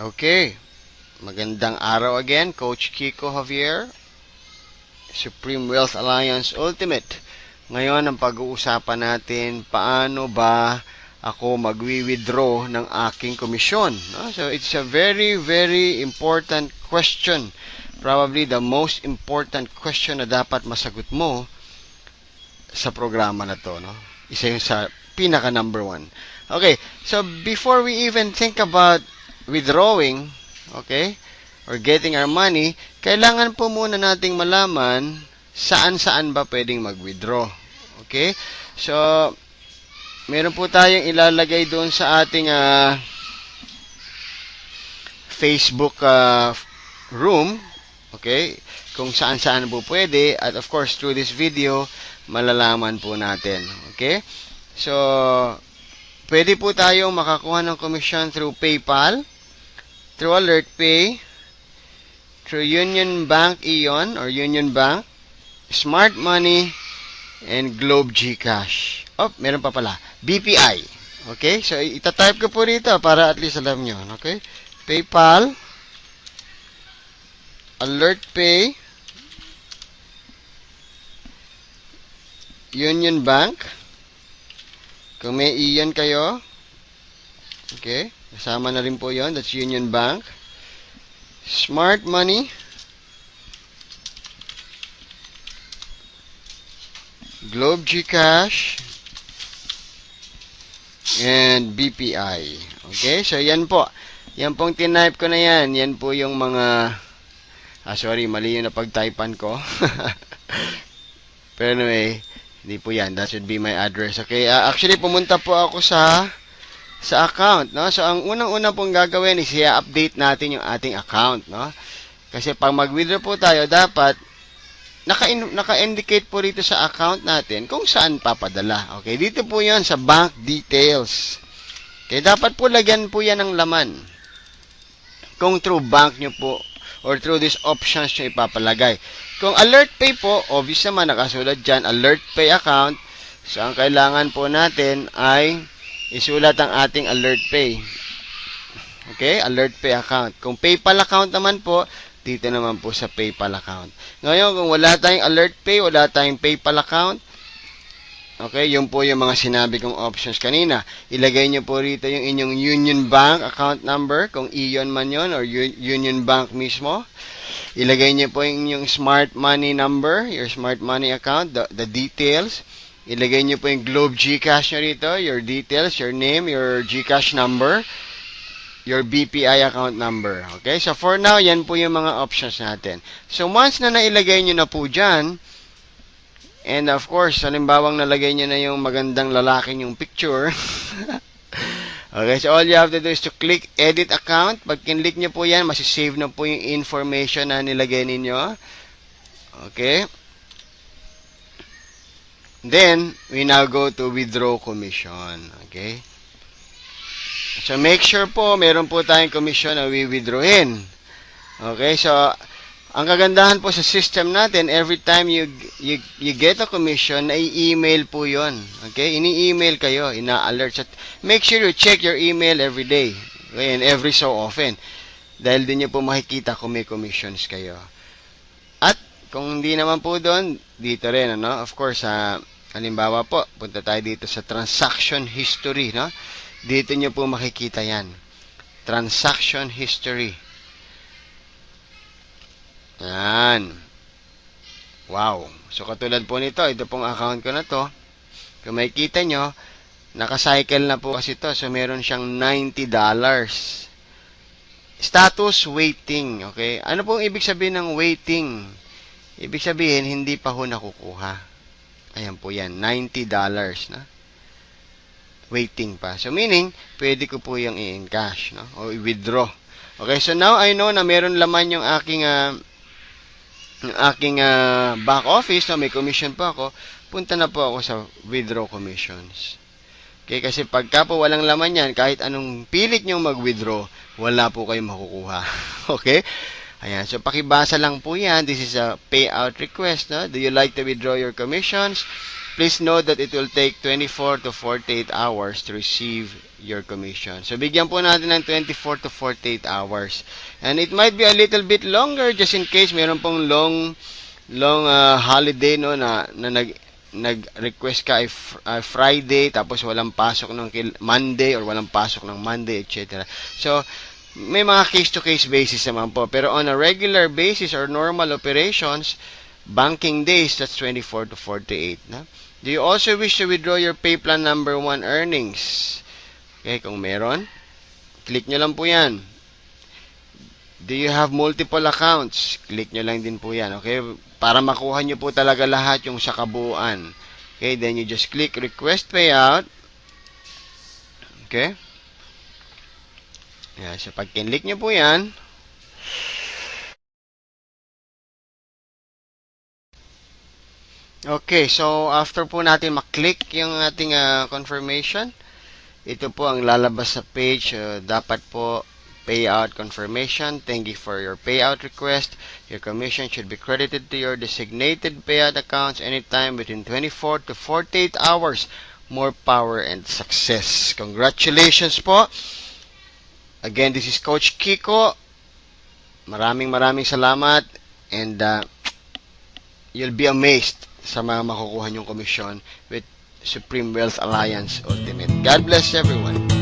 Okay. Magandang araw again, Coach Kiko Javier, Supreme Wealth Alliance Ultimate. Ngayon, ang pag-uusapan natin, paano ba ako magwi-withdraw ng aking komisyon? So, it's a very, very important question. Probably the most important question na dapat masagot mo sa programa na to. Isa yung sa pinaka number one. Okay, so before we even think about withdrawing, okay, or getting our money, kailangan po muna nating malaman saan-saan ba pwedeng mag-withdraw. Okay? So, meron po tayong ilalagay doon sa ating Facebook room, okay, kung saan-saan po pwede, at of course, through this video, malalaman po natin. Okay? So, pwede po tayong makakuha ng commission through PayPal, through AlertPay, through Union Bank Ion or Union Bank, Smart Money, and Globe GCash. Oh, meron pa pala. BPI. Okay? So, itatype ko po rito para at least alam nyo. Okay? PayPal, AlertPay, Union Bank. Kung may Ion kayo, okay? Kasama na rin po yon. That's Union Bank. Smart Money. Globe GCash. And BPI. Okay? So, yan po. Yan pong tinype ko na yan. Yan po yung mga... sorry, mali yung napag-typean ko. Pero anyway, hindi po yan. That should be my address. Okay? Actually, pumunta po ako sa account, no? So, ang unang-una pong gagawin is i-update natin yung ating account, no? Kasi pag mag-withdraw po tayo, dapat naka-indicate po rito sa account natin kung saan papadala. Okay? Dito po yan sa bank details. Okay? Dapat po lagyan po yan ng laman. Kung through bank nyo po or through these options nyo ipapalagay. Kung AlertPay po, obvious naman nakasulat dyan, AlertPay account. So, ang kailangan po natin ay isulat ang ating AlertPay. Okay? AlertPay account. Kung PayPal account naman po, dito naman po sa PayPal account. Ngayon, kung wala tayong AlertPay, wala tayong PayPal account, okay, yun po yung mga sinabi kong options kanina. Ilagay nyo po rito yung inyong Union Bank account number, kung Ion man yun, or Union Bank mismo. Ilagay nyo po yung inyong Smart Money number, your Smart Money account, the details. Ilagay nyo po yung Globe GCash nyo rito, your details, your name, your GCash number, your BPI account number. Okay? So, for now, yan po yung mga options natin. So, once na nailagay nyo na po dyan, and of course, halimbawang nalagay nyo na yung magandang lalaking yung picture. Okay, so all you have to do is to click Edit Account. Pag kinlik nyo po yan, masisave na po yung information na nilagay ninyo. Okay? Then, we now go to withdraw commission. Okay? So, make sure po, meron po tayong commission na withdrawin. Okay? So, ang kagandahan po sa system natin, every time you get a commission, na-email po yon. Okay? Ini-email kayo, ina-alert. So, make sure you check your email every day. Okay? And every so often. Dahil din nyo po makikita kung may commissions kayo. At, kung hindi naman po doon, dito rin, ano? Of course, halimbawa po, punta tayo dito sa transaction history, no? Dito nyo po makikita yan. Transaction history. Yan. Wow. So, katulad po nito, ito pong account ko na to. Kung makikita nyo, nakacycle na po kasi to. So, meron siyang $90. Status waiting. Okay? Ano pong ibig sabihin ng waiting? Ibig sabihin, hindi pa ho nakukuha. Ayan po yan, $90 na. Waiting pa. So, meaning, pwede ko po yung i-encash, no? O i-withdraw. Okay, so now I know na meron laman yung aking back office, no? May commission pa ako. Punta na po ako sa withdraw commissions. Okay, kasi pagka po walang laman yan, kahit anong pilit nyong mag-withdraw, wala po kayong makukuha. Okay? Ayan, so pakibasa lang po yan. This is a payout request. No? Do you like to withdraw your commissions? Please note that it will take 24 to 48 hours to receive your commission. So, bigyan po natin ng 24 to 48 hours. And it might be a little bit longer just in case meron pong long holiday, no, na nag-request ka ay Friday, tapos walang pasok ng Monday, or walang pasok ng Monday, etc. So, may mga case-to-case basis naman po. Pero on a regular basis or normal operations, banking days, that's 24 to 48. Na? Do you also wish to withdraw your pay plan number 1 earnings? Okay, kung meron, click nyo lang po yan. Do you have multiple accounts? Click nyo lang din po yan. Okay, para makuha nyo po talaga lahat yung sa kabuuan. Okay, then you just click request payout. Okay. Yan, so pag kinlik nyo po yan, okay, so after po natin maklik yung ating confirmation, ito po ang lalabas sa page. Dapat po payout confirmation. Thank you for your payout request. Your commission should be credited to your designated payout accounts anytime within 24 to 48 hours. More power and success. Congratulations po. Again, this is Coach Kiko. Maraming salamat, and you'll be amazed sa mga makukuha nyong komisyon with Supreme Wealth Alliance Ultimate. God bless everyone.